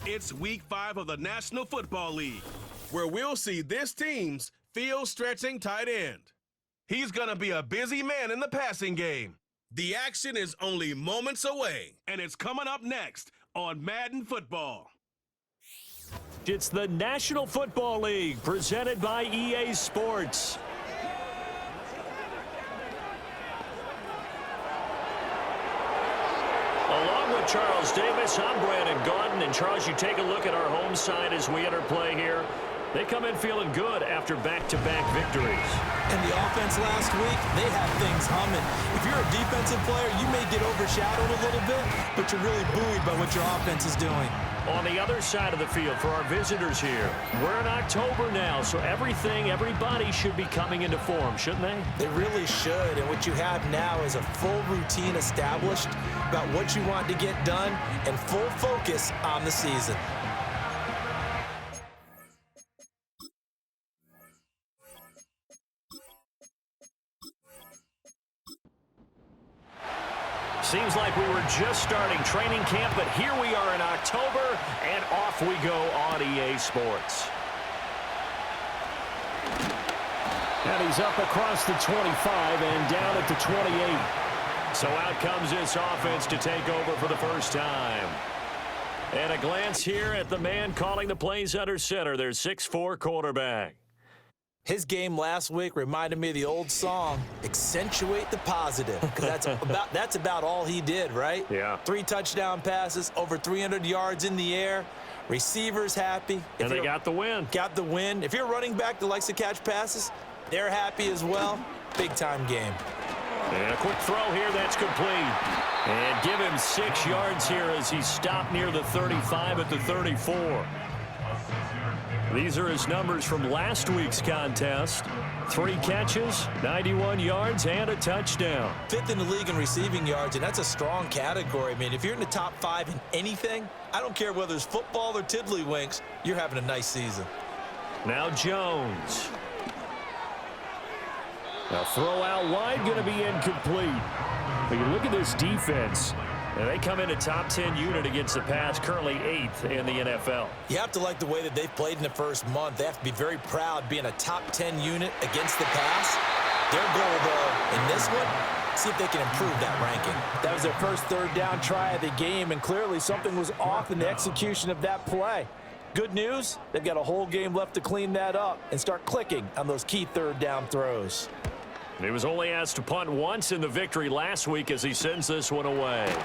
It's Week 5 of the National Football League, where we'll see this team's field-stretching tight end. He's going to be a busy man in the passing game. The action is only moments away, and it's coming up next on Madden Football. It's the National Football League presented by EA Sports. Along with Charles Davis, I'm Brandon Gaudin. And Charles, you take a look at our home side as we enter play here. They come in feeling good after back-to-back victories. And the offense last week, they have things humming. If you're a defensive player, you may get overshadowed a little bit, but you're really buoyed by what your offense is doing. On the other side of the field for our visitors here, we're in October now, so everybody should be coming into form, shouldn't they? They really should, and what you have now is a full routine established about what you want to get done and full focus on the season. Seems like we were just starting training camp, but here we are in October, and off we go on EA Sports. And he's up across the 25 and down at the 28. So out comes this offense to take over for the first time. And a glance here at the man calling the plays under center, their 6'4" quarterback. His game last week reminded me of the old song, Accentuate the Positive, because that's about all he did, right? Yeah. 3 touchdown passes, over 300 yards in the air, receivers happy. And they got the win. Got the win. If you're a running back that likes to catch passes, they're happy as well. Big-time game. And a quick throw here, that's complete. And give him 6 yards here as he stopped near the 35 at the 34. These are his numbers from last week's contest. 3 catches, 91 yards, and a touchdown. 5th in the league in receiving yards, and that's a strong category. I mean, if you're in the top 5 in anything, I don't care whether it's football or tiddlywinks, you're having a nice season. Now Jones. Now throw out wide, going to be incomplete. But you look at this defense. And they come in a top 10 unit against the pass, currently 8th in the NFL. You have to like the way that they've played in the first month. They have to be very proud being a top 10 unit against the pass. Their goal, though, in this one, see if they can improve that ranking. That was their first third down try of the game, and clearly something was off in the execution of that play. Good news, they've got a whole game left to clean that up and start clicking on those key third down throws. He was only asked to punt once in the victory last week as he sends this one away.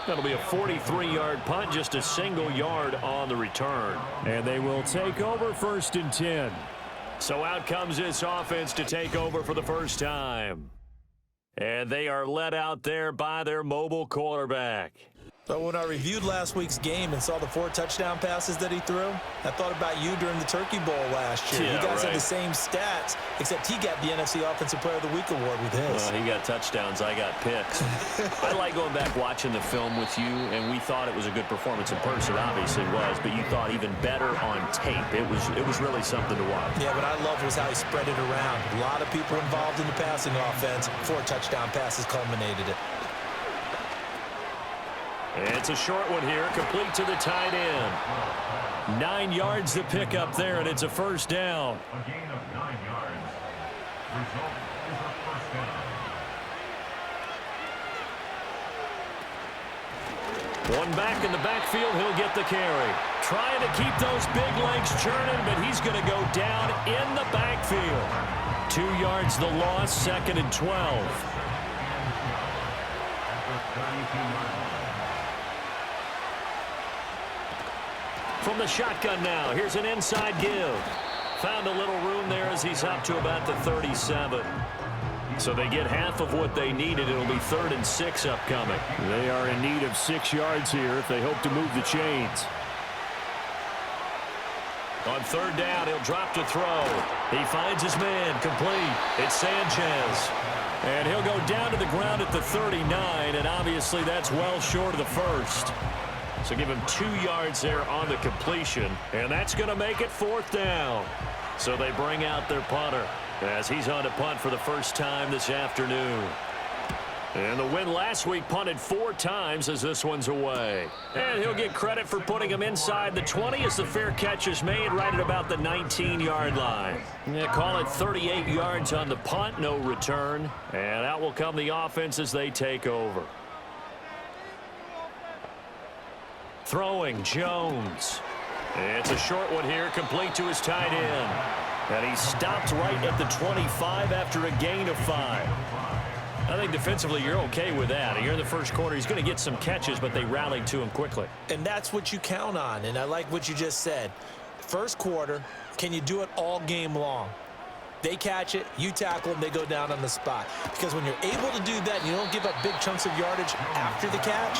That'll be a 43-yard punt, just a single yard on the return. And they will take over 1st and 10. So out comes this offense to take over for the first time. And they are led out there by their mobile quarterback. So when I reviewed last week's game and saw the 4 touchdown passes that he threw, I thought about you during the Turkey Bowl last year. Yeah, you guys right. had the same stats, except he got the NFC Offensive Player of the Week award with his. Well, he got touchdowns, I got picks. I like going back watching the film with you, and we thought it was a good performance in person. Obviously was, but you thought even better on tape. It was really something to watch. Yeah, what I loved was how he spread it around. A lot of people involved in the passing offense. 4 touchdown passes culminated it. It's a short one here, complete to the tight end. 9 yards to pick up there, and it's a first down. A gain of 9 yards. Result is a first down. One back in the backfield, he'll get the carry. Trying to keep those big legs churning, but he's going to go down in the backfield. 2 yards the loss, 2nd and 12. From the shotgun now, here's an inside give. Found a little room there as he's up to about the 37. So they get half of what they needed. It'll be 3rd and 6 upcoming. They are in need of 6 yards here if they hope to move the chains. On 3rd down, he'll drop to throw. He finds his man, complete. It's Sanchez. And he'll go down to the ground at the 39, and obviously that's well short of the first. So give him 2 yards there on the completion, and that's going to make it 4th down. So they bring out their punter as he's on to punt for the first time this afternoon. And the win last week punted 4 times as this one's away. And he'll get credit for putting him inside the 20 as the fair catch is made right at about the 19-yard line. Yeah, call it 38 yards on the punt, no return. And out will come the offense as they take over. Throwing, Jones. It's a short one here, complete to his tight end. And he stopped right at the 25 after a gain of 5. I think defensively you're okay with that. You're in the first quarter. He's going to get some catches, but they rallied to him quickly. And that's what you count on, and I like what you just said. First quarter, can you do it all game long? They catch it, you tackle them, they go down on the spot. Because when you're able to do that and you don't give up big chunks of yardage after the catch,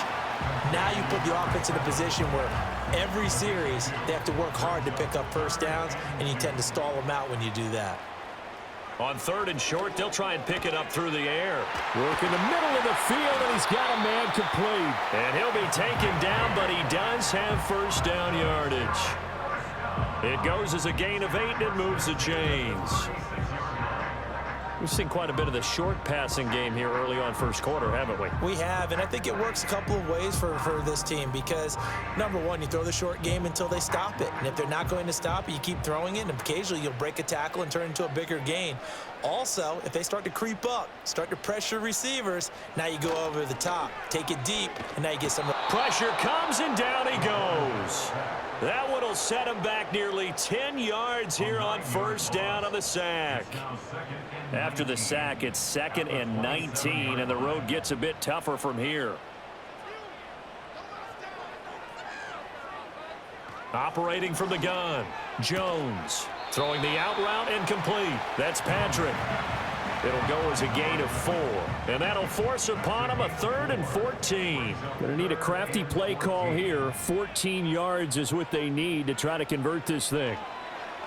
now you put the offense in a position where every series they have to work hard to pick up first downs, and you tend to stall them out when you do that. On 3rd and short, they'll try and pick it up through the air. Work in the middle of the field, and he's got a man complete. And he'll be taken down, but he does have first down yardage. It goes as a gain of 8, and it moves the chains. We've seen quite a bit of the short passing game here early on first quarter, haven't we? We have, and I think it works a couple of ways for this team because, number one, you throw the short game until they stop it. And if they're not going to stop it, you keep throwing it, and occasionally you'll break a tackle and turn it into a bigger gain. Also, if they start to creep up, start to pressure receivers, now you go over the top, take it deep, and now you get some... Pressure comes, and down he goes. That one will set him back nearly 10 yards here on first down on the sack. After the sack, it's 2nd and 19, and the road gets a bit tougher from here. Operating from the gun, Jones. Throwing the out route incomplete. That's Patrick. It'll go as a gain of 4. And that'll force upon him a 3rd and 14. Gonna need a crafty play call here. 14 yards is what they need to try to convert this thing.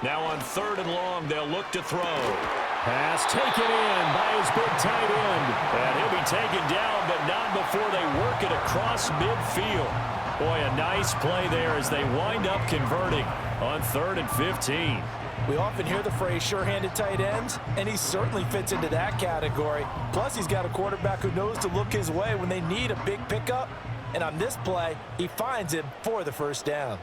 Now on 3rd and long, they'll look to throw. Pass taken in by his big tight end. And he'll be taken down, but not before they work it across midfield. Boy, a nice play there as they wind up converting on 3rd and 15. We often hear the phrase sure-handed tight ends, and he certainly fits into that category. Plus, he's got a quarterback who knows to look his way when they need a big pickup. And on this play, he finds him for the first down.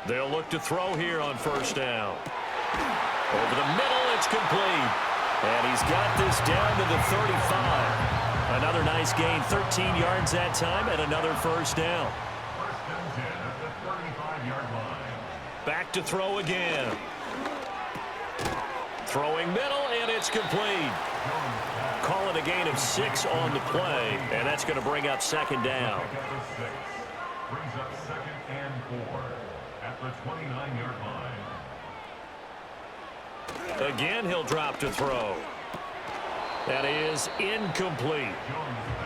They'll look to throw here on first down. Over the middle, it's complete. And he's got this down to the 35. Another nice gain, 13 yards that time, and another first down. Back to throw again. Throwing middle, and it's complete. Call it a gain of 6 on the play, and that's going to bring up 2nd down. Brings up 2nd and 4 at the 29-yard line. Again, he'll drop to throw. That is incomplete.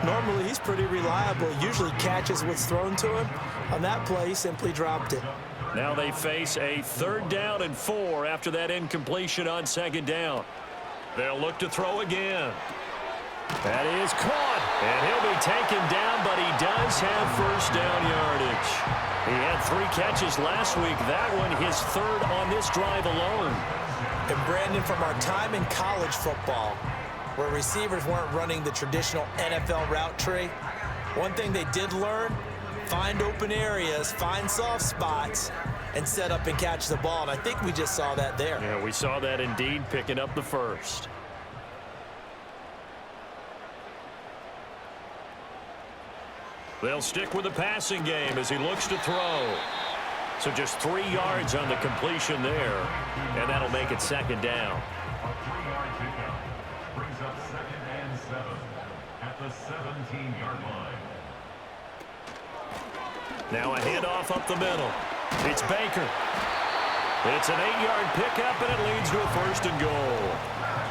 Normally, he's pretty reliable. Usually catches what's thrown to him. On that play, he simply dropped it. Now they face a 3rd down and 4 after that incompletion on 2nd down. They'll look to throw again. That is caught. And he'll be taken down, but he does have first down yardage. He had 3 catches last week. That one his 3rd on this drive alone. And Brandon, from our time in college football, where receivers weren't running the traditional NFL route tree, one thing they did learn, find open areas, find soft spots, and set up and catch the ball. And I think we just saw that there. Yeah, we saw that indeed, picking up the first. They'll stick with the passing game as he looks to throw. So just 3 yards on the completion there, and that'll make it 2nd down. A 3-yard pickup brings up 2nd and 7 at the 17-yard line. Now a handoff up the middle. It's Baker. It's an 8-yard pickup, and it leads to a 1st and goal.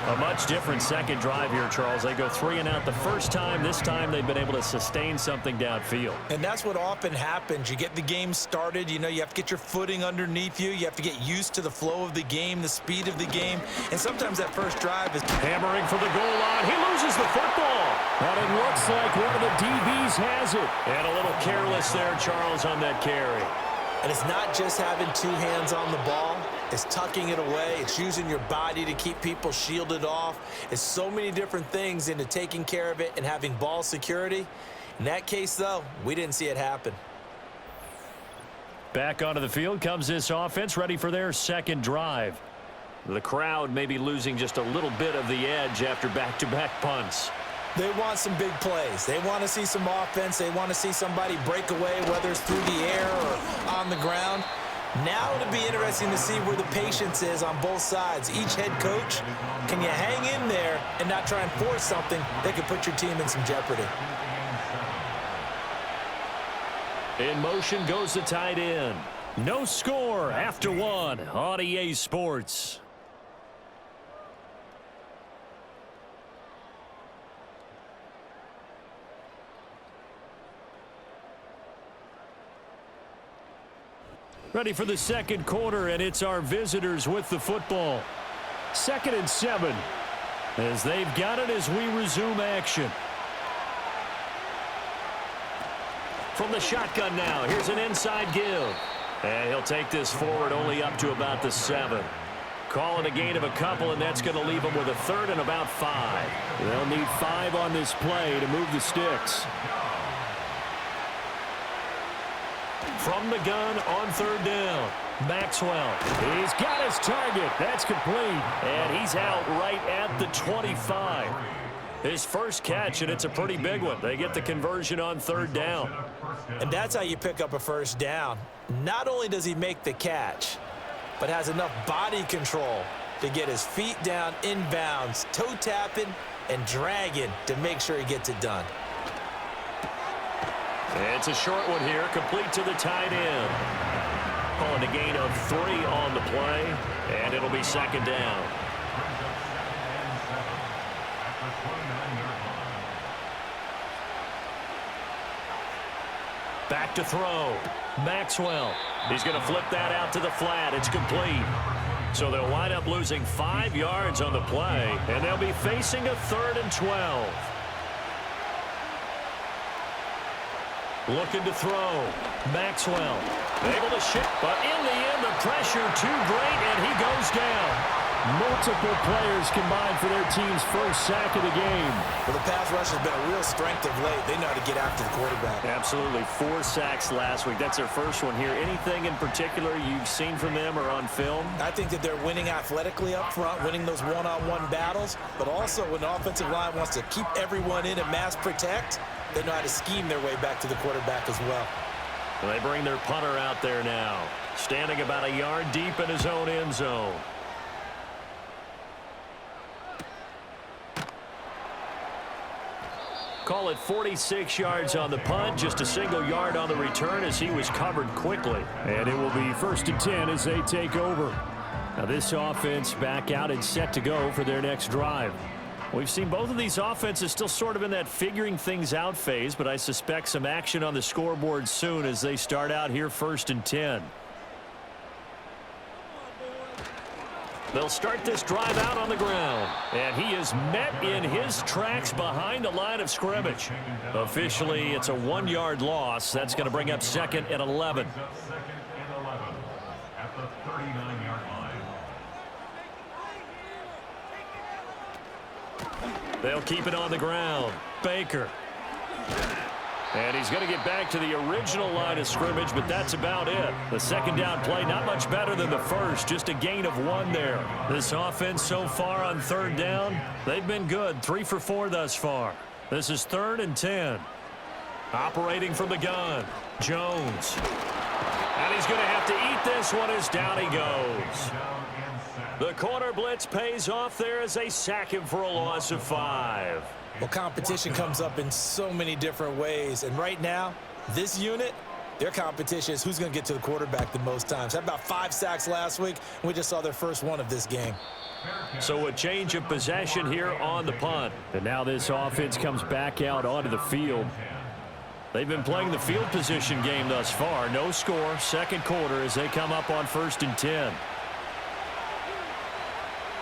A much different second drive here, Charles. They go 3 and out the first time. This time they've been able to sustain something downfield. And that's what often happens. You get the game started. You know, you have to get your footing underneath you. You have to get used to the flow of the game, the speed of the game. And sometimes that first drive is... Hammering for the goal line. He loses the football. And it looks like one of the DBs has it. And a little careless there, Charles, on that carry. And it's not just having 2 hands on the ball. It's tucking it away. It's using your body to keep people shielded off. It's so many different things into taking care of it and having ball security. In that case, though, we didn't see it happen. Back onto the field comes this offense, ready for their second drive. The crowd may be losing just a little bit of the edge after back-to-back punts. They want some big plays. They want to see some offense. They want to see somebody break away, whether it's through the air or on the ground. Now it'll be interesting to see where the patience is on both sides. Each head coach, can you hang in there and not try and force something that could put your team in some jeopardy? In motion goes the tight end. No score after one on EA Sports. Ready for the second quarter, and it's our visitors with the football. 2nd and 7 as they've got it as we resume action. From the shotgun now, here's an inside give. And he'll take this forward only up to about the 7. Call it a gain of a couple, and that's going to leave them with a 3rd and about 5. They'll need 5 on this play to move the sticks. From the gun on 3rd down, Maxwell. He's got his target. That's complete. And he's out right at the 25. His first catch, and it's a pretty big one. They get the conversion on 3rd down. And that's how you pick up a first down. Not only does he make the catch, but has enough body control to get his feet down inbounds, toe tapping and dragging to make sure he gets it done. It's a short one here, complete to the tight end. Calling a gain of 3 on the play, and it'll be 2nd down. Back to throw. Maxwell. He's going to flip that out to the flat. It's complete. So they'll wind up losing 5 yards on the play, and they'll be facing a 3rd and 12. Looking to throw. Maxwell able to shift, but in the end, the pressure too great, and he goes down. Multiple players combined for their team's first sack of the game. Well, the pass rush has been a real strength of late. They know how to get after the quarterback. Absolutely. 4 sacks last week. That's their first one here. Anything in particular you've seen from them or on film? I think that they're winning athletically up front, winning those one-on-one battles, but also when the offensive line wants to keep everyone in and mass protect, they know how to scheme their way back to the quarterback as well. Well, they bring their punter out there now, standing about a yard deep in his own end zone. Call it 46 yards on the punt, just a single yard on the return as he was covered quickly. And it will be 1st and 10 as they take over. Now this offense back out and set to go for their next drive. We've seen both of these offenses still sort of in that figuring things out phase, but I suspect some action on the scoreboard soon as they start out here 1st and 10. They'll start this drive out on the ground, and he is met in his tracks behind the line of scrimmage. Officially, it's a 1-yard loss. That's going to bring up 2nd and 11. At the 39-yard line. They'll keep it on the ground. Baker. And he's going to get back to the original line of scrimmage, but that's about it. The 2nd down play, not much better than the first, just a gain of 1 there. This offense so far on 3rd down, they've been good, 3 for 4 thus far. This is 3rd and 10. Operating from the gun, Jones. And he's going to have to eat this one as down he goes. The corner blitz pays off there as they sack him for a loss of 5. Well, competition comes up in so many different ways. And right now, this unit, their competition is who's going to get to the quarterback the most times. Had about 5 sacks last week, and we just saw their first one of this game. So a change of possession here on the punt. And now this offense comes back out onto the field. They've been playing the field position game thus far. No score, 2nd quarter as they come up on 1st and 10.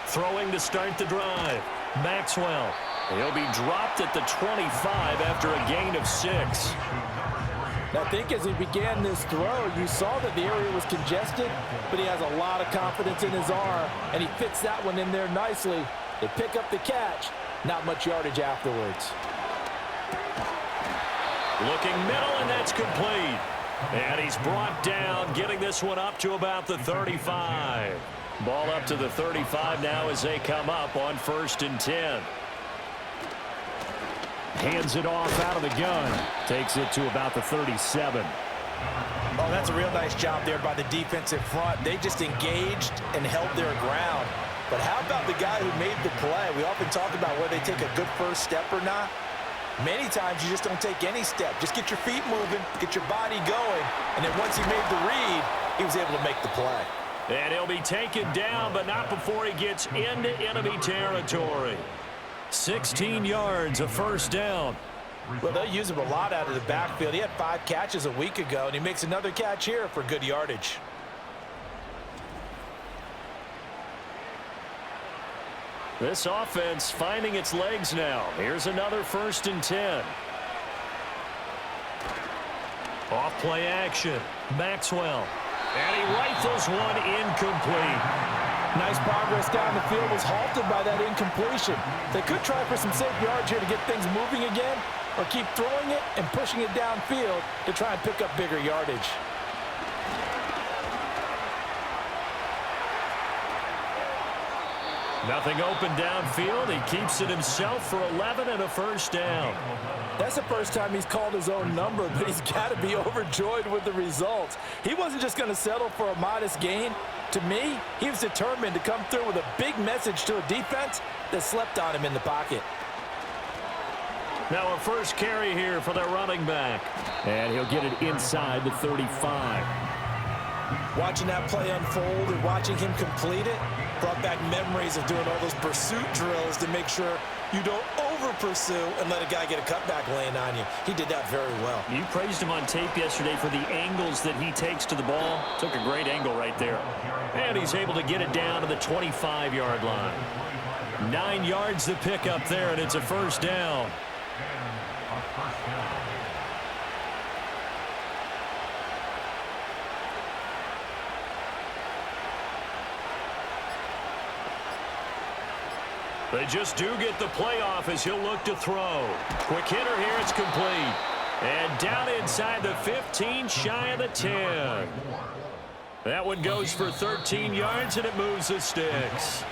Throwing to start the drive. Maxwell. He'll be dropped at the 25 after a gain of 6. I think as he began this throw, you saw that the area was congested, but he has a lot of confidence in his arm, and he fits that one in there nicely. They pick up the catch, not much yardage afterwards. Looking middle, and that's complete. And he's brought down, getting this one up to about the 35. Ball up to the 35 now as they come up on 1st and 10. Hands it off out of the gun. Takes it to about the 37. Oh, that's a real nice job there by the defensive front. They just engaged and held their ground. But how about the guy who made the play? We often talk about whether they take a good first step or not. Many times you just don't take any step. Just get your feet moving, get your body going, and then once he made the read, he was able to make the play. And he'll be taken down, but not before he gets into enemy territory. 16 yards, a first down. Well, they'll use him a lot out of the backfield. He had 5 catches a week ago, and he makes another catch here for good yardage. This offense finding its legs now. Here's another 1st and 10. Off play action. Maxwell. And he rifles one incomplete. Nice progress down the field, was halted by that incompletion. They could try for some safe yards here to get things moving again, or keep throwing it and pushing it downfield to try and pick up bigger yardage. Nothing open downfield. He keeps it himself for 11 and a first down. That's the first time he's called his own number, but he's got to be overjoyed with the results. He wasn't just going to settle for a modest gain. To me, he was determined to come through with a big message to a defense that slept on him in the pocket. Now a first carry here for their running back. And he'll get it inside the 35. Watching that play unfold and watching him complete it brought back memories of doing all those pursuit drills to make sure you don't over-pursue and let a guy get a cutback lane on you. He did that very well. You praised him on tape yesterday for the angles that he takes to the ball. Took a great angle right there. And he's able to get it down to the 25-yard line. 9 yards to pick up there, and it's a first down. They just do get the play off as he'll look to throw. Quick hitter here, it's complete. And down inside the 15, shy of the 10. That one goes for 13 yards, and it moves the sticks.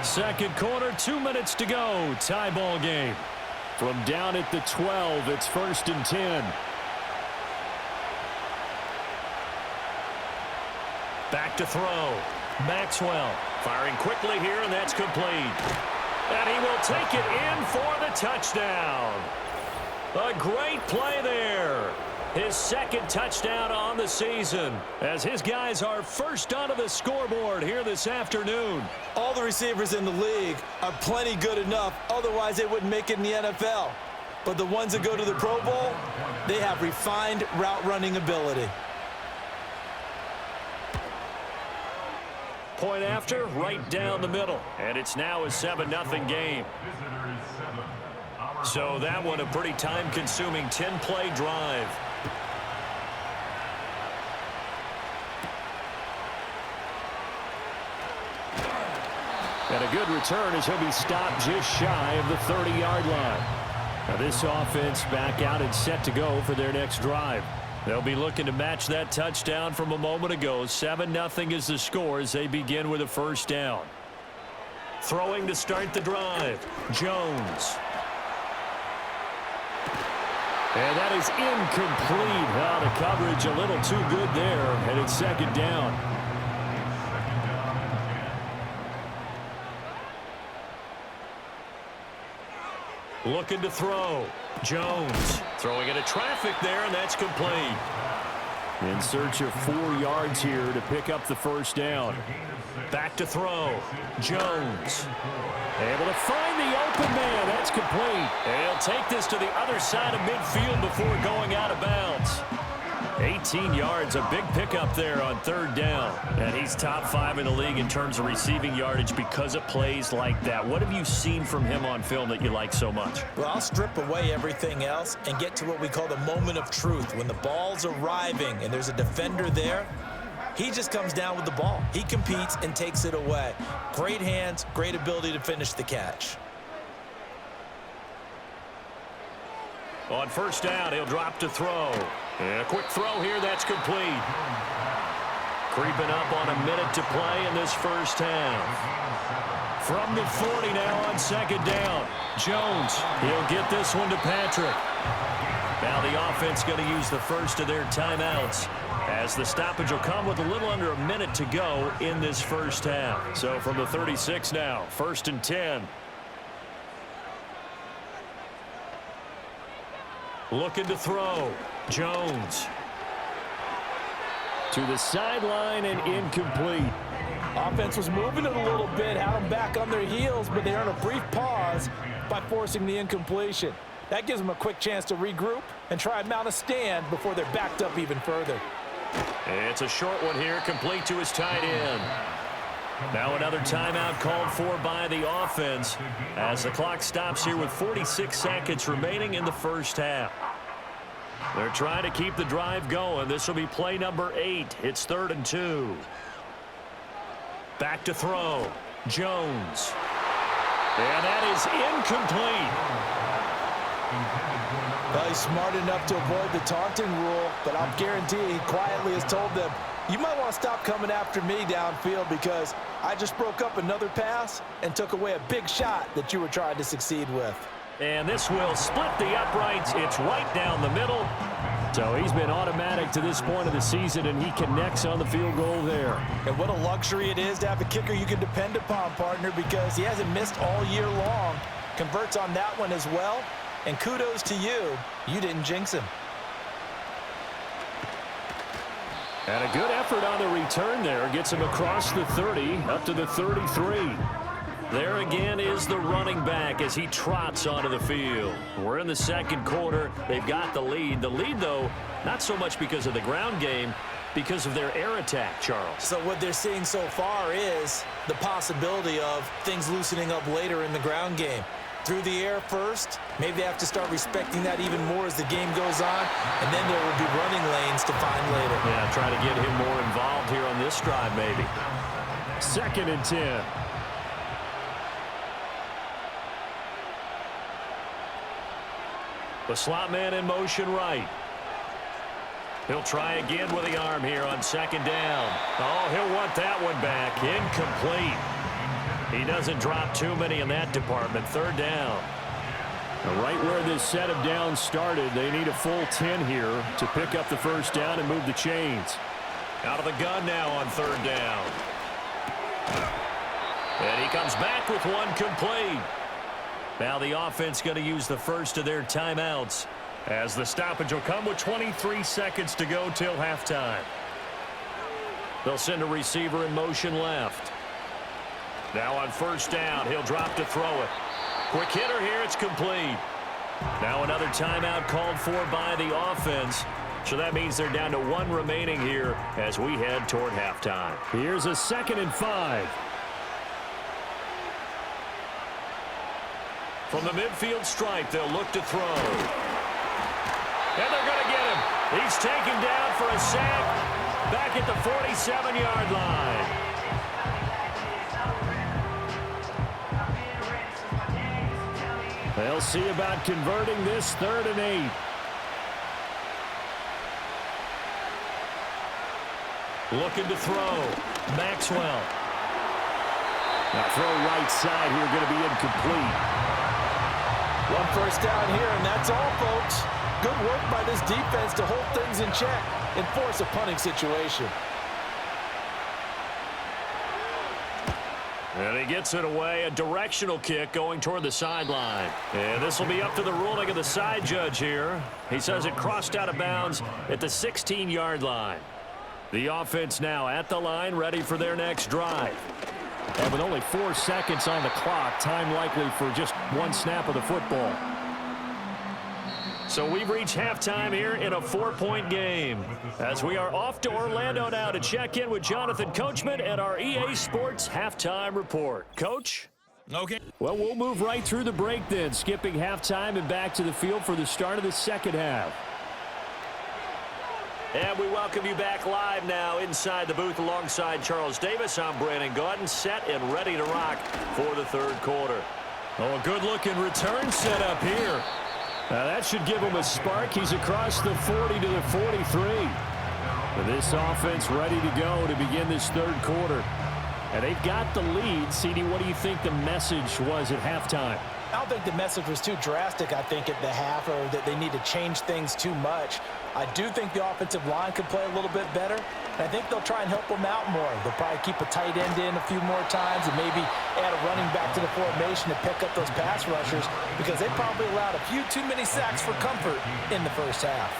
Second quarter, 2 minutes to go. Tie ball game. From down at the 12, it's 1st and 10. Back to throw. Maxwell firing quickly here, and that's complete. And he will take it in for the touchdown. A great play there. His second touchdown on the season as his guys are first onto the scoreboard here this afternoon. All the receivers in the league are plenty good enough. Otherwise, they wouldn't make it in the NFL. But the ones that go to the Pro Bowl, they have refined route running ability. Point after, right down the middle. And it's now a 7-0 game. So that one a pretty time-consuming 10-play drive. And a good return as he'll be stopped just shy of the 30-yard line. Now this offense back out and set to go for their next drive. They'll be looking to match that touchdown from a moment ago. 7-0 is the score as they begin with a first down. Throwing to start the drive, Jones. And that is incomplete. Well, the coverage a little too good there, and it's second down. Looking to throw. Jones throwing into traffic there, and that's complete. In search of 4 yards here to pick up the first down. Back to throw. Jones able to find the open man. That's complete. And he'll take this to the other side of midfield before going out of bounds. 18 yards, a big pickup there on third down. And he's top 5 in the league in terms of receiving yardage because of plays like that. What have you seen from him on film that you like so much? Well, I'll strip away everything else and get to what we call the moment of truth. When the ball's arriving and there's a defender there, he just comes down with the ball. He competes and takes it away. Great hands, great ability to finish the catch. On first down, he'll drop to throw. And a quick throw here, that's complete. Creeping up on a minute to play in this first half. From the 40 now on second down. Jones, he'll get this one to Patrick. Now the offense going to use the first of their timeouts, as the stoppage will come with a little under a minute to go in this first half. So from the 36 now, 1st and 10. Looking to throw. Jones. To the sideline and incomplete. Offense was moving it a little bit, had them back on their heels, but they earned a brief pause by forcing the incompletion. That gives them a quick chance to regroup and try and mount a stand before they're backed up even further. It's a short one here, complete to his tight end. Now another timeout called for by the offense as the clock stops here with 46 seconds remaining in the first half. They're trying to keep the drive going. This will be play number 8. It's 3rd and 2. Back to throw. Jones. And that is incomplete. Well, he's smart enough to avoid the taunting rule, but I'll guarantee he quietly has told them, you might want to stop coming after me downfield because I just broke up another pass and took away a big shot that you were trying to succeed with. And this will split the uprights. It's right down the middle. So he's been automatic to this point of the season, and he connects on the field goal there. And what a luxury it is to have a kicker you can depend upon, partner, because he hasn't missed all year long. Converts on that one as well. And kudos to you. You didn't jinx him. And a good effort on the return there. Gets him across the 30, up to the 33. There again is the running back as he trots onto the field. We're in the second quarter. They've got the lead. The lead, though, not so much because of the ground game, because of their air attack, Charles. So what they're seeing so far is the possibility of things loosening up later in the ground game. Through the air first, maybe they have to start respecting that even more as the game goes on, and then there will be running lanes to find later. Yeah, try to get him more involved here on this drive, maybe. 2nd and 10. The slot man in motion right. He'll try again with the arm here on second down. Oh, he'll want that one back. Incomplete. He doesn't drop too many in that department. 3rd down. Right where this set of downs started, they need a full 10 here to pick up the first down and move the chains. Out of the gun now on 3rd down. And he comes back with one complete. Now the offense going to use the first of their timeouts as the stoppage will come with 23 seconds to go till halftime. They'll send a receiver in motion left. Now on first down, he'll drop to throw it. Quick hitter here, it's complete. Now another timeout called for by the offense. So that means they're down to 1 remaining here as we head toward halftime. Here's a 2nd and 5. From the midfield stripe, they'll look to throw. And they're going to get him. He's taken down for a sack back at the 47-yard line. They'll see about converting this 3rd and 8. Looking to throw. Maxwell. Now throw right side here, going to be incomplete. 1 first down here, and that's all, folks. Good work by this defense to hold things in check and force a punting situation. And he gets it away, a directional kick going toward the sideline. And this will be up to the ruling of the side judge here. He says it crossed out of bounds at the 16-yard line. The offense now at the line, ready for their next drive. And with only 4 seconds on the clock, time likely for just 1 snap of the football. So we've reached halftime here in a 4-point game. As we are off to Orlando now to check in with Jonathan Coachman and our EA Sports halftime report. Coach? Okay. Well, we'll move right through the break then, skipping halftime and back to the field for the start of the second half. And we welcome you back live now inside the booth alongside Charles Davis. I'm Brandon Gaudin, set and ready to rock for the third quarter. Oh, a good-looking return set up here. Now that should give him a spark. He's across the 40 to the 43. This offense ready to go to begin this third quarter. And they've got the lead. CD, what do you think the message was at halftime? I don't think the message was too drastic, I think, at the half, or that they need to change things too much. I do think the offensive line could play a little bit better, and I think they'll try and help them out more. They'll probably keep a tight end in a few more times and maybe add a running back to the formation to pick up those pass rushers, because they probably allowed a few too many sacks for comfort in the first half.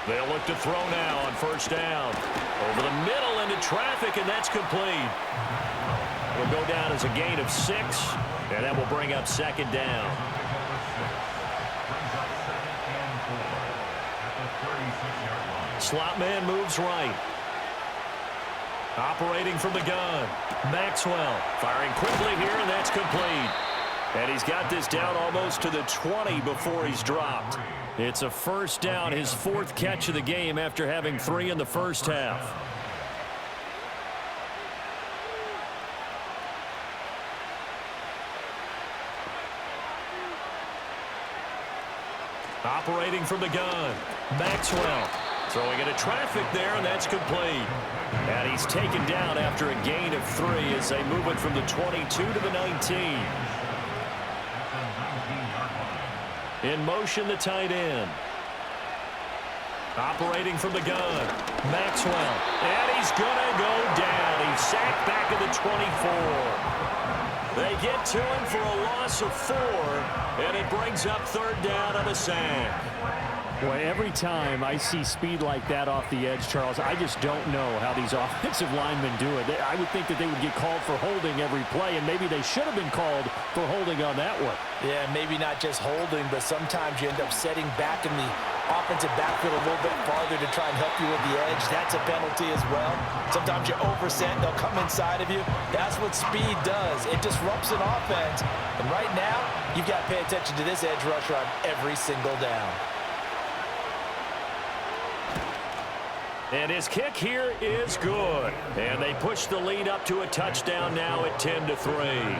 They'll look to throw now on first down. Over the middle into traffic, and that's complete. It'll go down as a gain of 6, and that will bring up second down. Slot man moves right. Operating from the gun. Maxwell firing quickly here, and that's complete. And he's got this down almost to the 20 before he's dropped. It's a first down, his 4th catch of the game after having 3 in the first half. Operating from the gun. Maxwell throwing into traffic there, and that's complete. And he's taken down after a gain of 3 as they move it from the 22 to the 19. In motion, the tight end. Operating from the gun. Maxwell. And he's going to go down. He's sacked back at the 24. They get to him for a loss of 4, and it brings up third down on a sack. Boy, every time I see speed like that off the edge, Charles, I just don't know how these offensive linemen do it. I would think that they would get called for holding every play, and maybe they should have been called for holding on that one. Yeah, maybe not just holding, but sometimes you end up setting back in the offensive backfield a little bit farther to try and help you with the edge. That's a penalty as well. Sometimes you overset, they'll come inside of you. That's what speed does. It disrupts an offense. And right now, you've got to pay attention to this edge rusher on every single down. And his kick here is good. And they push the lead up to a touchdown now at 10-3.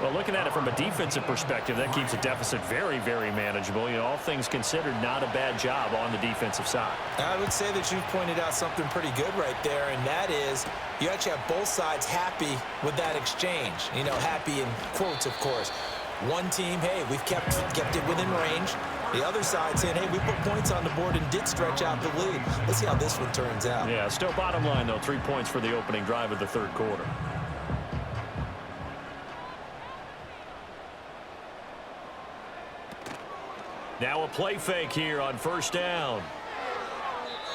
Well, looking at it from a defensive perspective, that keeps the deficit very, very manageable. You know, all things considered, not a bad job on the defensive side. I would say that you've pointed out something pretty good right there, and that is you actually have both sides happy with that exchange. You know, happy in quotes, of course. One team, hey, we've kept it within range. The other side saying, hey, we put points on the board and did stretch out the lead. Let's see how this one turns out. Yeah, still bottom line, though, 3 points for the opening drive of the third quarter. Now a play fake here on first down.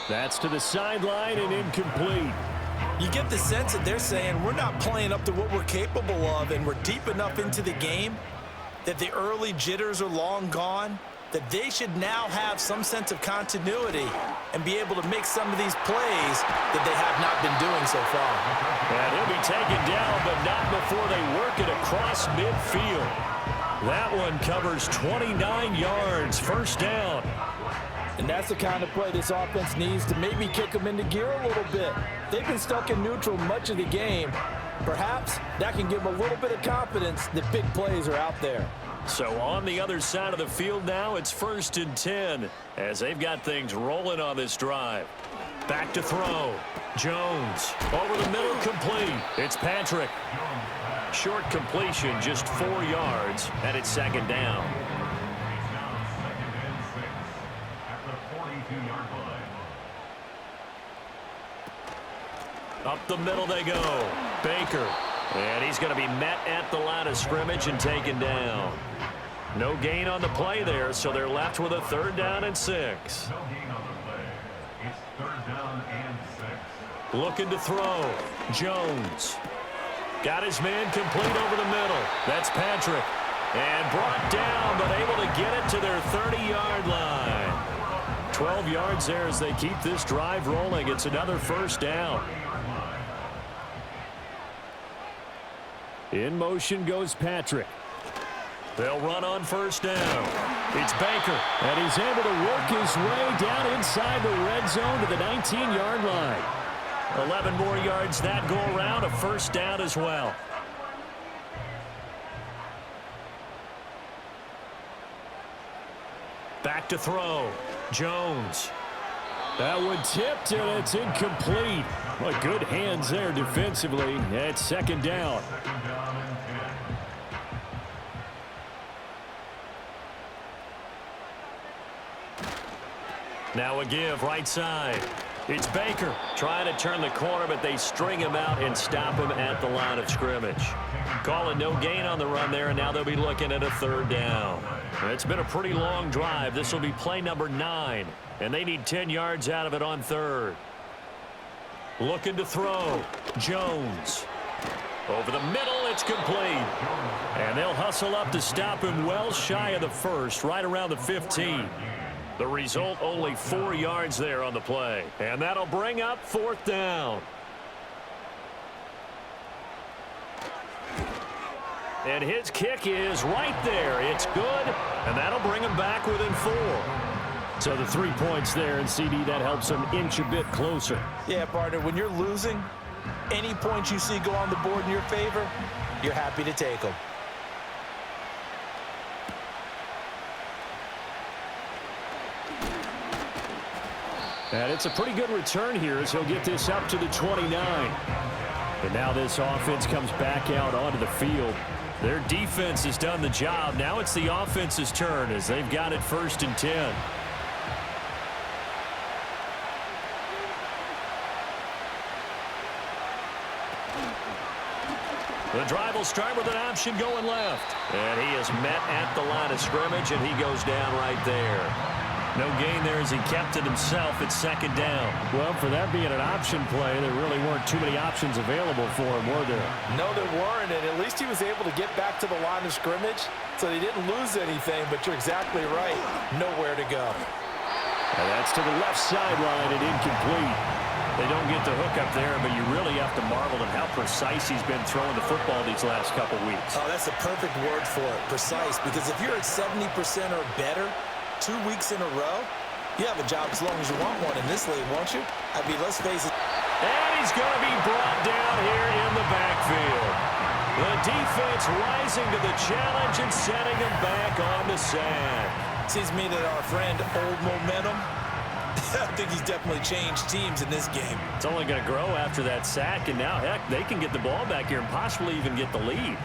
That's to the sideline and incomplete. You get the sense that they're saying we're not playing up to what we're capable of, and we're deep enough into the game that the early jitters are long gone, that they should now have some sense of continuity and be able to make some of these plays that they have not been doing so far. And he'll be taken down, but not before they work it across midfield. That one covers 29 yards, first down. And that's the kind of play this offense needs to maybe kick them into gear a little bit. They've been stuck in neutral much of the game. Perhaps that can give them a little bit of confidence that big plays are out there. So on the other side of the field now, it's 1st and 10 as they've got things rolling on this drive. Back to throw. Jones over the middle, complete. It's Patrick. Short completion, just 4 yards, and it's second down. It's now 2nd and 6 at the 42-yard line. Up the middle they go. Baker. And he's going to be met at the line of scrimmage and taken down. No gain on the play there, so they're left with a 3rd down and 6. No gain on the play. It's third down and 6. Looking to throw. Jones. Got his man complete over the middle. That's Patrick. And brought down, but able to get it to their 30-yard line. 12 yards there as they keep this drive rolling. It's another first down. In motion goes Patrick. They'll run on first down. It's Baker, and he's able to work his way down inside the red zone to the 19-yard line. 11 more yards that go around, a first down as well. Back to throw. Jones. That one tipped, and it's incomplete. But good hands there defensively. It's second down. Now a give right side. It's Baker trying to turn the corner, but they string him out and stop him at the line of scrimmage. Calling no gain on the run there, and now they'll be looking at a third down. It's been a pretty long drive. This will be play number 9, and they need 10 yards out of it on third. Looking to throw. Jones. Over the middle, it's complete. And they'll hustle up to stop him well shy of the first, right around the 15. The result, only 4 yards there on the play. And that'll bring up fourth down. And his kick is right there. It's good, and that'll bring him back within 4. So the 3 points there, and CD, that helps him inch a bit closer. Yeah, partner, when you're losing, any points you see go on the board in your favor, you're happy to take them. And it's a pretty good return here as he'll get this up to the 29. And now this offense comes back out onto the field. Their defense has done the job. Now it's the offense's turn as they've got it 1st and 10. The drive will start with an option going left. And he is met at the line of scrimmage, and he goes down right there. No gain there as he kept it himself at second down. Well, for that being an option play, there really weren't too many options available for him, were there? No, there weren't, and at least he was able to get back to the line of scrimmage, so they didn't lose anything, but you're exactly right. Nowhere to go. And that's to the left sideline and incomplete. They don't get the hook up there, but you really have to marvel at how precise he's been throwing the football these last couple weeks. Oh, that's the perfect word for it, precise, because if you're at 70% or better 2 weeks in a row, you have a job as long as you want one in this league, won't you? I mean, let's face it. And he's going to be brought down here in the backfield. The defense rising to the challenge and setting him back on the sack. Seems to me that our friend Old Momentum, I think he's definitely changed teams in this game. It's only going to grow after that sack, and now, heck, they can get the ball back here and possibly even get the lead.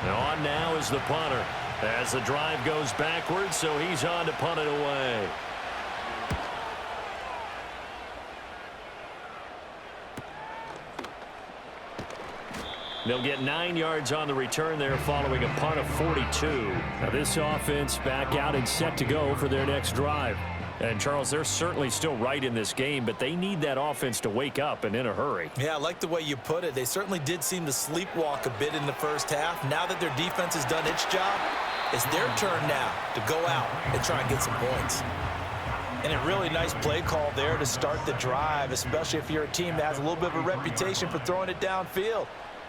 On now is the punter as the drive goes backwards, so he's on to punt it away. They'll get 9 yards on the return there following a punt of 42. Now this offense back out and set to go for their next drive. And, Charles, they're certainly still right in this game, but they need that offense to wake up and in a hurry. Yeah, I like the way you put it. They certainly did seem to sleepwalk a bit in the first half. Now that their defense has done its job, it's their turn now to go out and try and get some points. And a really nice play call there to start the drive, especially if you're a team that has a little bit of a reputation for throwing it downfield.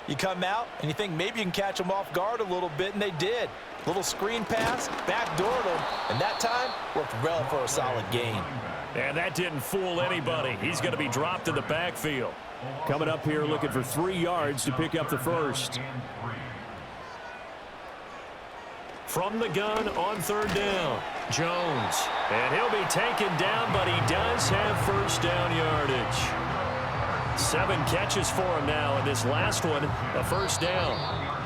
You come out and you think maybe you can catch them off guard a little bit, and they did. Little screen pass, backdoored them, and that time worked well for a solid gain. And that didn't fool anybody. He's going to be dropped in the backfield. Coming up here looking for 3 yards to pick up the first. From the gun on third down, Jones. And he'll be taken down, but he does have first down yardage. 7 catches for him now, and this last one, a first down.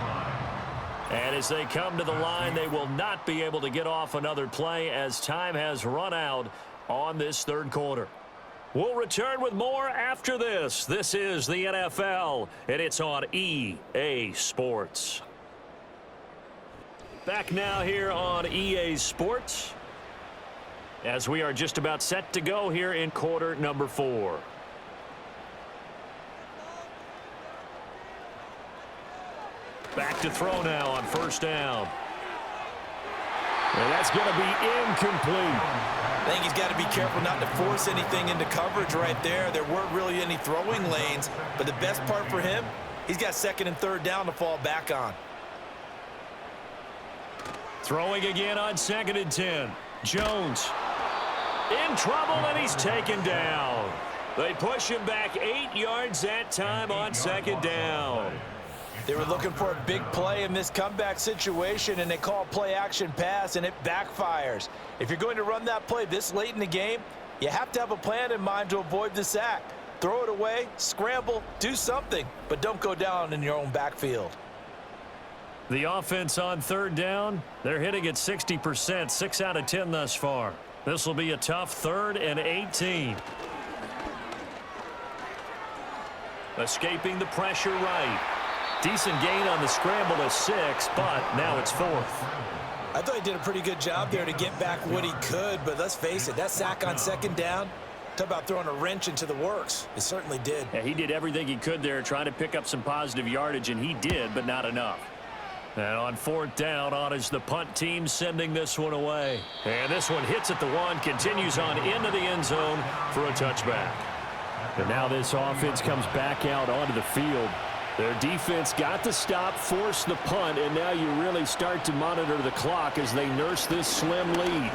And as they come to the line, they will not be able to get off another play as time has run out on this third quarter. We'll return with more after this. This is the NFL, and it's on EA Sports. Back now here on EA Sports, as we are just about set to go here in quarter number 4. Back to throw now on first down. And that's going to be incomplete. I think he's got to be careful not to force anything into coverage right there. There weren't really any throwing lanes, but the best part for him, he's got second and third down to fall back on. Throwing again on 2nd and 10. Jones in trouble, and he's taken down. They push him back 8 yards that time on 2nd down. They were looking for a big play in this comeback situation, and they call play action pass, and it backfires. If you're going to run that play this late in the game, you have to have a plan in mind to avoid the sack. Throw it away, scramble, do something, but don't go down in your own backfield. The offense on 3rd down, they're hitting at 60%, 6 out of 10 thus far. This will be a tough 3rd and 18. Escaping the pressure right. Decent gain on the scramble of 6, but now it's 4th. I thought he did a pretty good job there to get back what he could, but let's face it, that sack on 2nd down, talk about throwing a wrench into the works. It certainly did. Yeah, he did everything he could there, trying to pick up some positive yardage, and he did, but not enough. And on 4th down, on is the punt team sending this one away. And this one hits at the 1, continues on into the end zone for a touchback. And now this offense comes back out onto the field. Their defense got the stop, forced the punt, and now you really start to monitor the clock as they nurse this slim lead.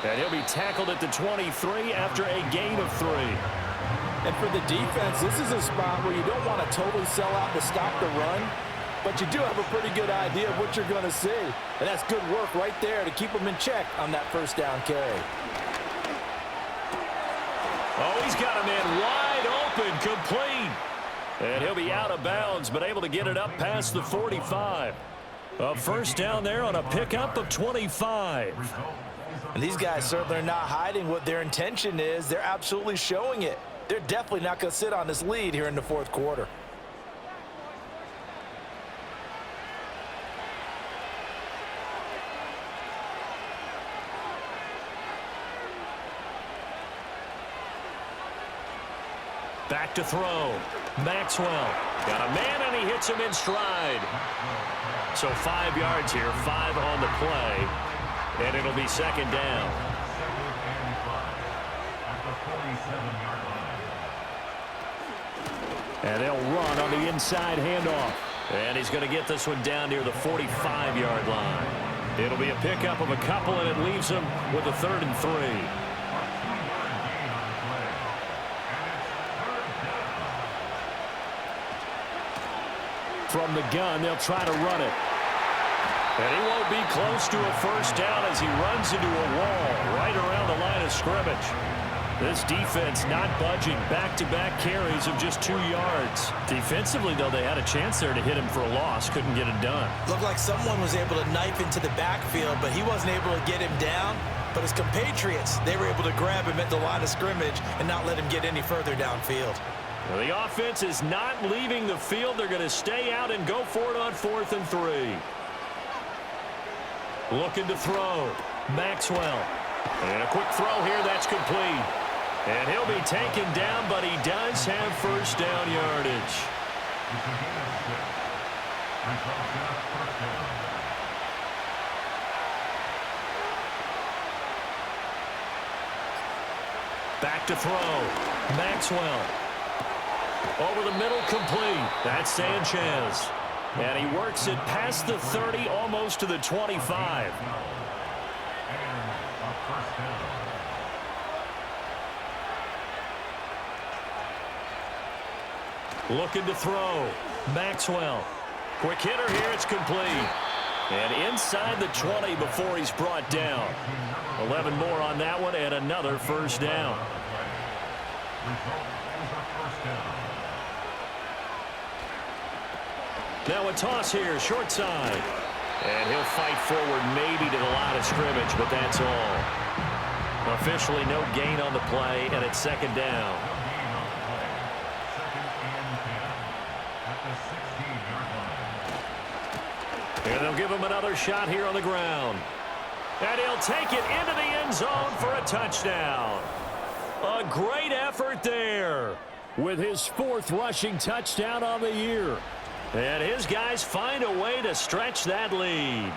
And he'll be tackled at the 23 after a gain of 3. And for the defense, this is a spot where you don't want to totally sell out to stop the run, but you do have a pretty good idea of what you're going to see. And that's good work right there to keep them in check on that first down carry. Oh, he's got a man wide open, complete. And he'll be out of bounds, but able to get it up past the 45. A first down there on a pickup of 25. And these guys certainly are not hiding what their intention is. They're absolutely showing it. They're definitely not going to sit on this lead here in the 4th quarter. Back to throw. Maxwell got a man, and he hits him in stride. So 5 yards here, 5 on the play, and it'll be 2nd down. And they'll run on the inside handoff. And he's going to get this one down near the 45-yard line. It'll be a pickup of a couple, and it leaves him with a 3rd and 3. From the gun, they'll try to run it. And he won't be close to a first down as he runs into a wall right around the line of scrimmage. This defense not budging. Back-to-back carries of just 2 yards. Defensively, though, they had a chance there to hit him for a loss. Couldn't get it done. Looked like someone was able to knife into the backfield, but he wasn't able to get him down. But his compatriots, they were able to grab him at the line of scrimmage and not let him get any further downfield. Well, the offense is not leaving the field. They're going to stay out and go for it on 4th and 3. Looking to throw. Maxwell. And a quick throw here. That's complete. And he'll be taken down, but he does have first down yardage. Back to throw. Maxwell. Over the middle, complete. That's Sanchez. And he works it past the 30, almost to the 25. Looking to throw. Maxwell. Quick hitter here, it's complete. And inside the 20 before he's brought down. 11 more on that one, and another first down. Now a toss here, short side. And he'll fight forward maybe to the line of scrimmage, but that's all. Officially no gain on the play, and it's 2nd down. And they'll give him him another shot here on the ground. And he'll take it into the end zone for a touchdown. A great effort there with his 4th rushing touchdown on the year. And his guys find a way to stretch that lead.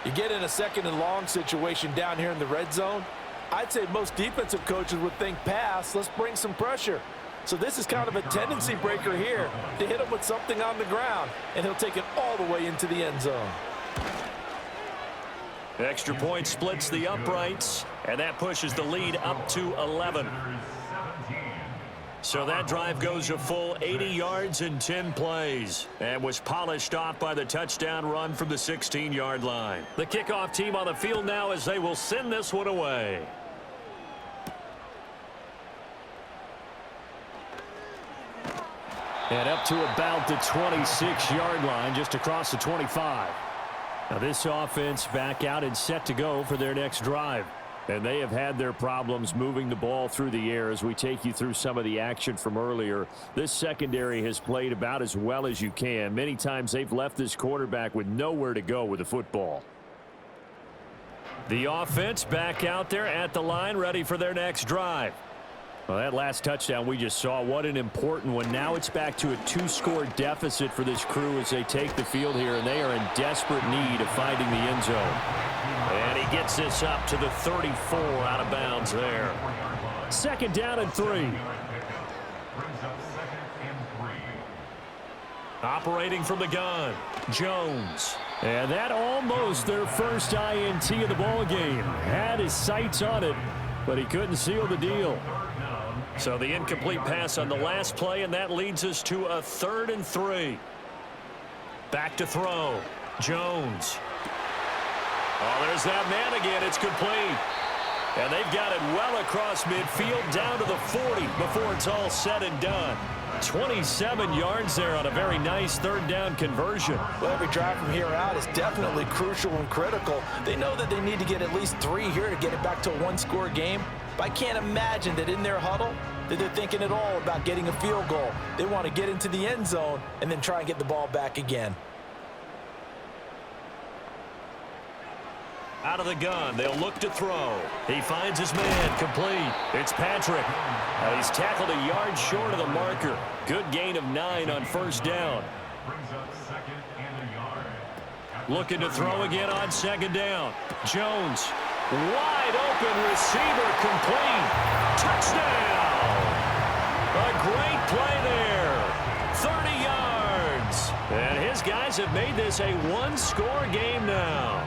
You get in a 2nd and long situation down here in the red zone. I'd say most defensive coaches would think pass, let's bring some pressure. So this is kind of a tendency breaker here to hit him with something on the ground, and he'll take it all the way into the end zone. Extra point splits the uprights, and that pushes the lead up to 11. So that drive goes a full 80 yards in 10 plays and was polished off by the touchdown run from the 16-yard line. The kickoff team on the field now as they will send this one away. And up to about the 26-yard line, just across the 25. Now this offense back out and set to go for their next drive. And they have had their problems moving the ball through the air as we take you through some of the action from earlier. This secondary has played about as well as you can. Many times they've left this quarterback with nowhere to go with the football. The offense back out there at the line, ready for their next drive. Well, that last touchdown we just saw, what an important one. Now it's back to a 2-score deficit for this crew as they take the field here, and they are in desperate need of finding the end zone. And he gets this up to the 34 out of bounds there. 2nd down and 3. Operating from the gun, Jones. And that almost their first INT of the ball game. Had his sights on it, but he couldn't seal the deal. So the incomplete pass on the last play, and that leads us to a 3rd and 3. Back to throw. Jones. Oh, there's that man again. It's complete. And they've got it well across midfield down to the 40 before it's all said and done. 27 yards there on a very nice 3rd down conversion. Well, every drive from here out is definitely crucial and critical. They know that they need to get at least 3 here to get it back to a 1-score game. But I can't imagine that in their huddle that they're thinking at all about getting a field goal. They want to get into the end zone and then try and get the ball back again. Out of the gun, they'll look to throw. He finds his man, complete. It's Patrick. He's tackled a yard short of the marker. Good gain of 9 on 1st down. Looking to throw again on 2nd down. Jones, wide open receiver, complete. Touchdown! A great play there. 30 yards. And his guys have made this a 1-score game now.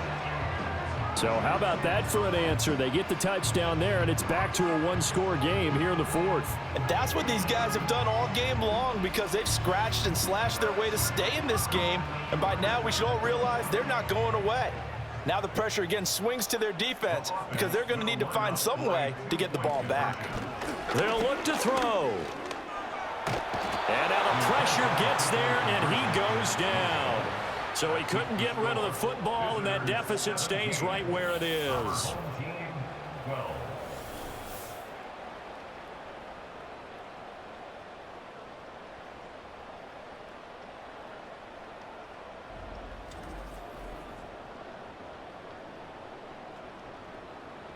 So how about that for an answer? They get the touchdown there, and it's back to a 1-score game here in the 4th. And that's what these guys have done all game long because they've scratched and slashed their way to stay in this game. And by now, we should all realize they're not going away. Now the pressure again swings to their defense because they're going to need to find some way to get the ball back. They'll look to throw. And now the pressure gets there, and he goes down. So he couldn't get rid of the football, and that deficit stays right where it is.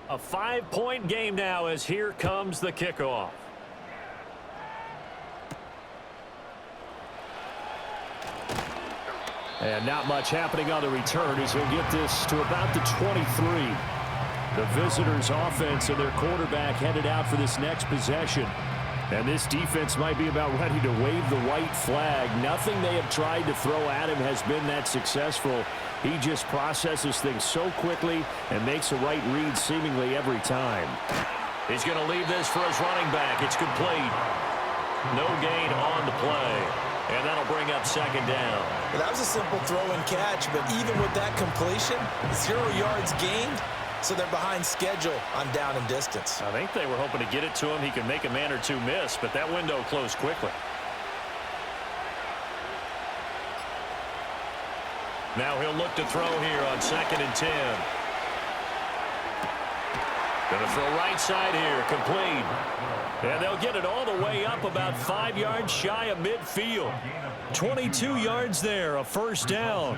A 5-point game now as here comes the kickoff. And not much happening on the return as he'll get this to about the 23. The visitors' offense and their quarterback headed out for this next possession. And this defense might be about ready to wave the white flag. Nothing they have tried to throw at him has been that successful. He just processes things so quickly and makes a right read seemingly every time. He's going to leave this for his running back. It's complete. No gain on the play. And that'll bring up 2nd down. Well, that was a simple throw and catch, but even with that completion, 0 yards gained, so they're behind schedule on down and distance. I think they were hoping to get it to him. He can make a man or two miss, but that window closed quickly. Now he'll look to throw here on 2nd and 10. Going to throw right side here, complete. And they'll get it all the way up about 5 yards shy of midfield. 22 yards there, a first down.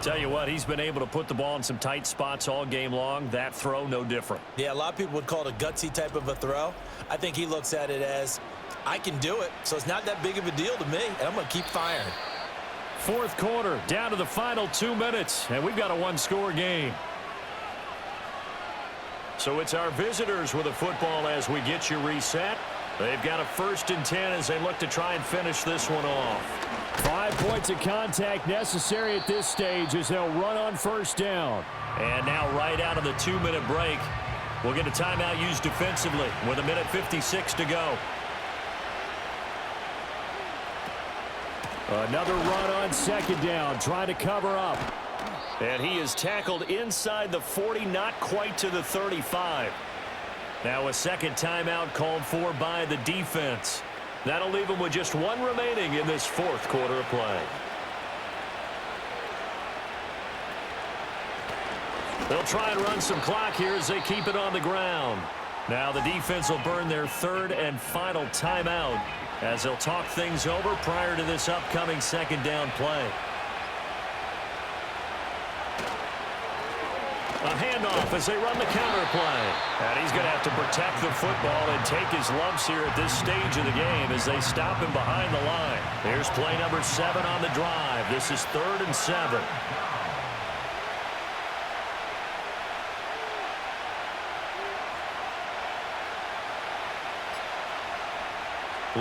Tell you what, he's been able to put the ball in some tight spots all game long. That throw, no different. Yeah, a lot of people would call it a gutsy type of a throw. I think he looks at it as, I can do it, so it's not that big of a deal to me, and I'm going to keep firing. Fourth quarter, down to the final 2 minutes, and we've got a one-score game. So it's our visitors with the football as we get you reset. They've got a 1st and 10 as they look to try and finish this one off. 5 points of contact necessary at this stage as they'll run on first down. And now right out of the 2-minute break, we'll get a timeout used defensively with 1:56 to go. Another run on second down, trying to cover up. And he is tackled inside the 40, not quite to the 35. Now a second timeout called for by the defense. That'll leave him with just 1 remaining in this 4th quarter of play. They'll try and run some clock here as they keep it on the ground. Now the defense will burn their 3rd and final timeout as they'll talk things over prior to this upcoming second down play. A handoff as they run the counter play. And he's going to have to protect the football and take his lumps here at this stage of the game as they stop him behind the line. Here's play number 7 on the drive. This is 3rd and 7.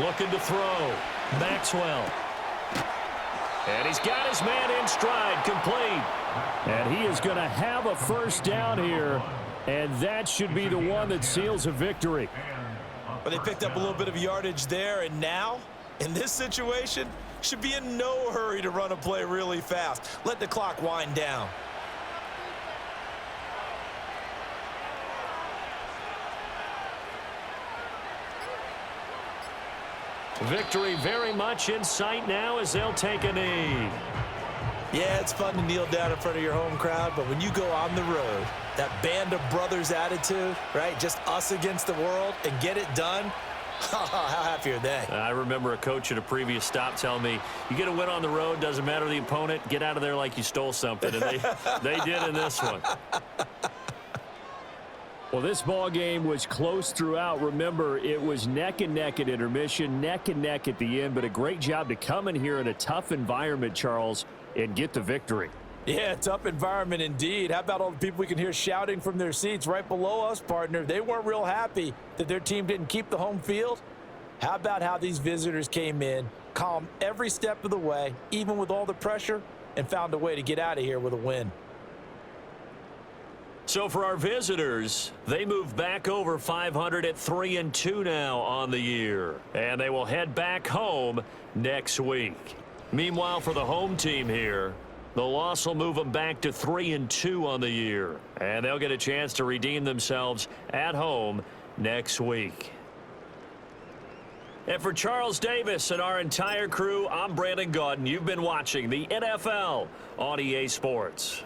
Looking to throw. Maxwell. And he's got his man in stride, complete. And he is going to have a first down here, and that should be the one that seals a victory. But they picked up a little bit of yardage there, and now, in this situation, should be in no hurry to run a play really fast. Let the clock wind down. Victory very much in sight now as they'll take a knee. Yeah, it's fun to kneel down in front of your home crowd, but when you go on the road, that band of brothers attitude, right, just us against the world, and get it done, how happy are they? I remember a coach at a previous stop telling me, you get a win on the road, doesn't matter the opponent, get out of there like you stole something, and they did in this one. Well, this ball game was close throughout. Remember, it was neck and neck at intermission, neck and neck at the end, but a great job to come in here in a tough environment, Charles, and get the victory. Yeah, tough environment indeed. How about all the people we can hear shouting from their seats right below us, partner? They weren't real happy that their team didn't keep the home field. How about how these visitors came in, calm every step of the way, even with all the pressure, and found a way to get out of here with a win. So for our visitors, they move back over 500 at 3-2 now on the year. And they will head back home next week. Meanwhile, for the home team here, the loss will move them back to 3-2 on the year. And they'll get a chance to redeem themselves at home next week. And for Charles Davis and our entire crew, I'm Brandon Gaudin. You've been watching the NFL on EA Sports.